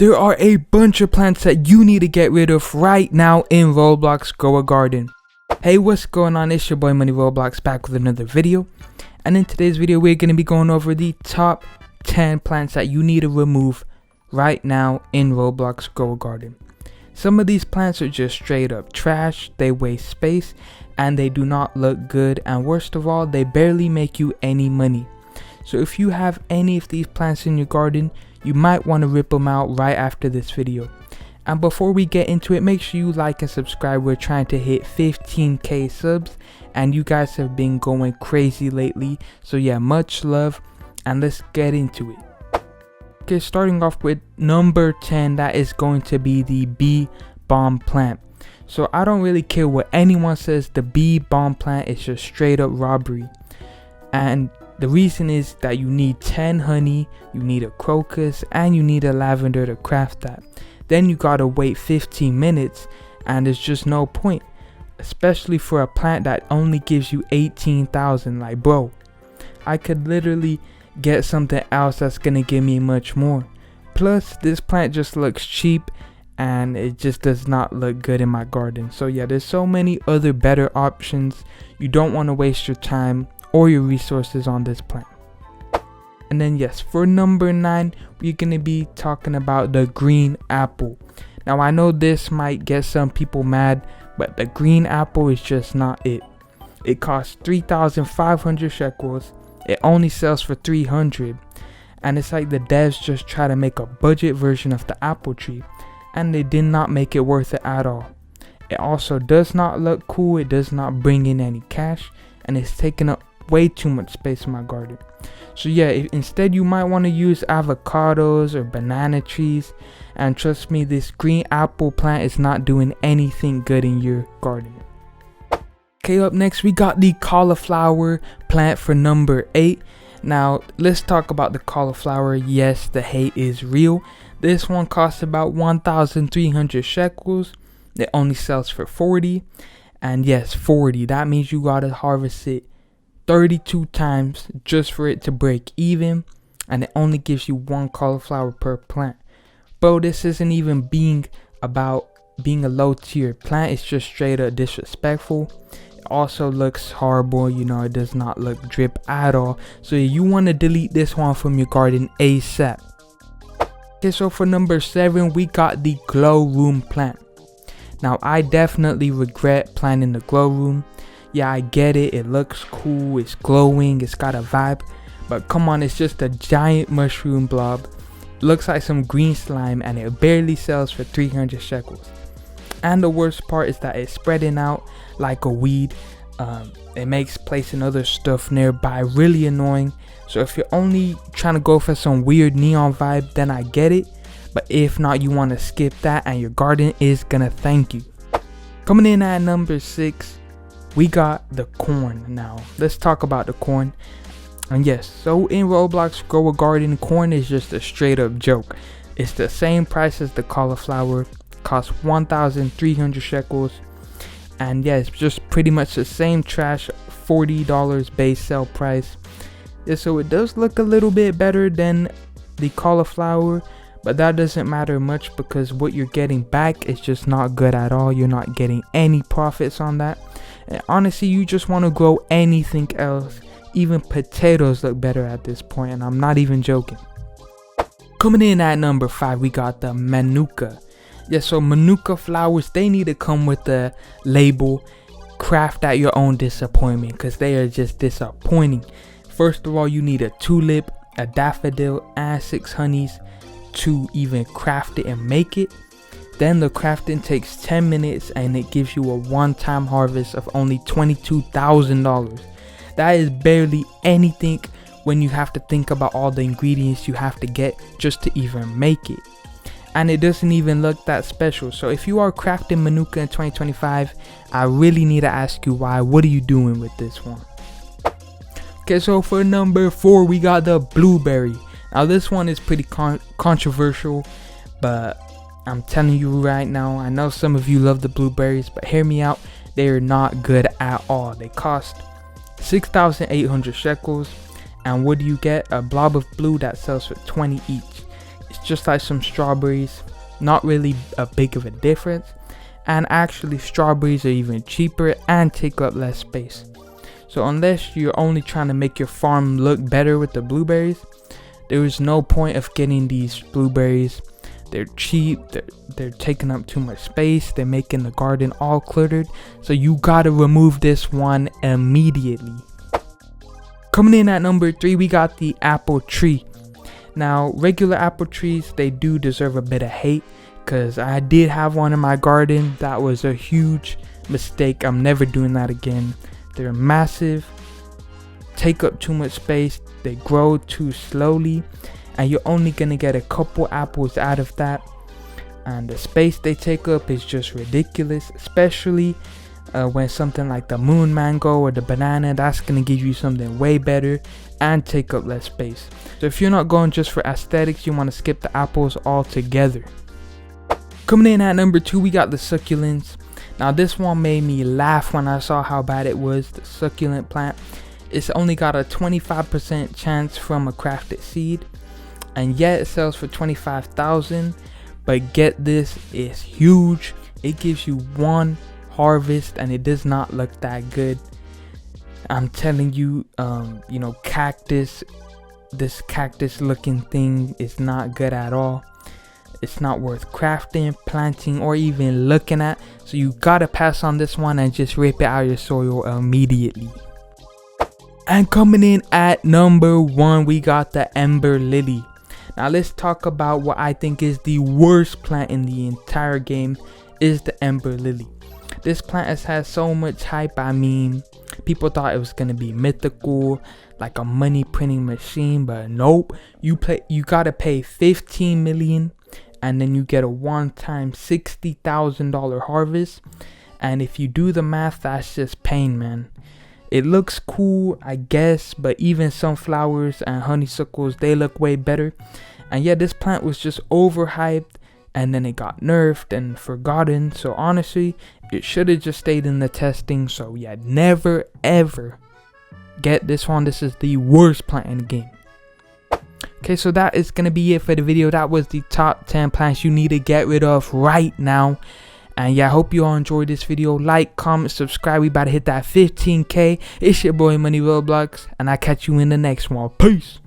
There are a bunch of plants that you need to get rid of right now in Roblox Grow a Garden. Hey, what's going on? It's your boy MoneyRBLX back with another video. And in today's video, we're going to be going over the top 10 plants that you need to remove right now in Roblox Grow a Garden. Some of these plants are just straight up trash, they waste space, and they do not look good, and worst of all, they barely make you any money. So if you have any of these plants in your garden, you might want to rip them out right after this video. And before we get into it, make sure you like and subscribe. We're trying to hit 15k subs, and you guys have been going crazy lately, so yeah, much love, and let's get into it. Okay, starting off with number 10, that is going to be the bee balm plant. So I don't really care what anyone says, the bee balm plant is just straight up robbery. And the reason is that you need 10 honey, you need a crocus, and you need a lavender to craft that. Then you gotta wait 15 minutes, and there's just no point, especially for a plant that only gives you 18,000. Like, bro, I could literally get something else that's gonna give me much more. Plus, this plant just looks cheap, and it just does not look good in my garden. So yeah, there's so many other better options. You don't want to waste your time or your resources on this plant. And then yes, for number 9, we're going to be talking about the green apple. Now I know this might get some people mad, but the green apple is just not it. It costs 3,500 shekels. It only sells for 300, and it's like the devs just try to make a budget version of the apple tree, and they did not make it worth it at all. It also does not look cool, it does not bring in any cash, and it's taking up way too much space in my garden. So yeah, instead you might want to use avocados or banana trees, and trust me, this green apple plant is not doing anything good in your garden. Okay, up next we got the cauliflower plant for number 8. Now let's talk about the cauliflower. Yes, the hate is real. This one costs about 1,300 shekels. It only sells for 40, and yes, 40, that means you gotta harvest it 32 times just for it to break even, and it only gives you 1 cauliflower per plant. Bro, this isn't even being about being a low tier plant, it's just straight up disrespectful. It also looks horrible, you know, it does not look drip at all. So you want to delete this one from your garden ASAP. Okay, so for number 7, we got the glow room plant. Now I definitely regret planting the glow room. Yeah, I get it, it looks cool, it's glowing, it's got a vibe, but come on, it's just a giant mushroom blob. It looks like some green slime, and it barely sells for 300 shekels. And the worst part is that it's spreading out like a weed. It makes placing other stuff nearby really annoying. So if you're only trying to go for some weird neon vibe, then I get it, but if not, you want to skip that, and your garden is gonna thank you. Coming in at number 6, we got the corn. Now let's talk about the corn. And yes, so in Roblox Grow a Garden, corn is just a straight up joke. It's the same price as the cauliflower, costs 1,300 shekels, and yeah, it's just pretty much the same trash, $40 base sell price. Yeah, so it does look a little bit better than the cauliflower, but that doesn't matter much because what you're getting back is just not good at all. You're not getting any profits on that. And honestly, you just want to grow anything else. Even potatoes look better at this point, and I'm not even joking. Coming in at number 5, we got the Manuka. Yeah, so Manuka flowers, they need to come with the label craft at your own disappointment, because they are just disappointing. First of all, you need a tulip, a daffodil, and 6 honeys to even craft it and make it. Then the crafting takes 10 minutes, and it gives you a one-time harvest of only $22,000. That is barely anything when you have to think about all the ingredients you have to get just to even make it. And it doesn't even look that special. So if you are crafting Manuka in 2025, I really need to ask you why. What are you doing with this one? Okay, so for number 4, we got the blueberry. Now this one is pretty controversial, but I'm telling you right now, I know some of you love the blueberries, but hear me out, they are not good at all. They cost 6,800 shekels, and what do you get? A blob of blue that sells for 20 each. It's just like some strawberries, not really a big of a difference. And actually strawberries are even cheaper and take up less space. So unless you're only trying to make your farm look better with the blueberries, there is no point of getting these blueberries. They're cheap, they're taking up too much space, they're making the garden all cluttered. So you gotta remove this one immediately. Coming in at number 3, we got the apple tree. Now regular apple trees, they do deserve a bit of hate, because I did have one in my garden. That was a huge mistake. I'm never doing that again. They're massive, take up too much space, they grow too slowly, and you're only gonna get a couple apples out of that. And the space they take up is just ridiculous, especially when something like the moon mango or the banana, that's gonna give you something way better and take up less space. So if you're not going just for aesthetics, you want to skip the apples altogether. Coming in at number 2, we got the succulents. Now this one made me laugh when I saw how bad it was. The succulent plant, it's only got a 25% chance from a crafted seed, and yet it sells for 25,000. But get this, it's huge. It gives you one harvest and it does not look that good. I'm telling you, you know, this cactus looking thing is not good at all. It's not worth crafting, planting, or even looking at. So you gotta pass on this one and just rip it out of your soil immediately. And coming in at number 1, we got the Ember Lily. Now let's talk about what I think is the worst plant in the entire game, is the Ember Lily. This plant has had so much hype. I mean, people thought it was gonna be mythical, like a money printing machine, but nope. You gotta pay 15 million and then you get a one-time $60,000 harvest. And if you do the math, that's just pain, man. It looks cool, I guess, but even sunflowers and honeysuckles, they look way better. And yeah, this plant was just overhyped, and then it got nerfed and forgotten. So honestly, it should have just stayed in the testing. So yeah, never ever get this one. This is the worst plant in the game. Okay, so that is gonna be it for the video. That was the top 10 plants you need to get rid of right now. And yeah, I hope you all enjoyed this video. Like, comment, subscribe. We about to hit that 15K. It's your boy MoneyRBLX, and I'll catch you in the next one. Peace.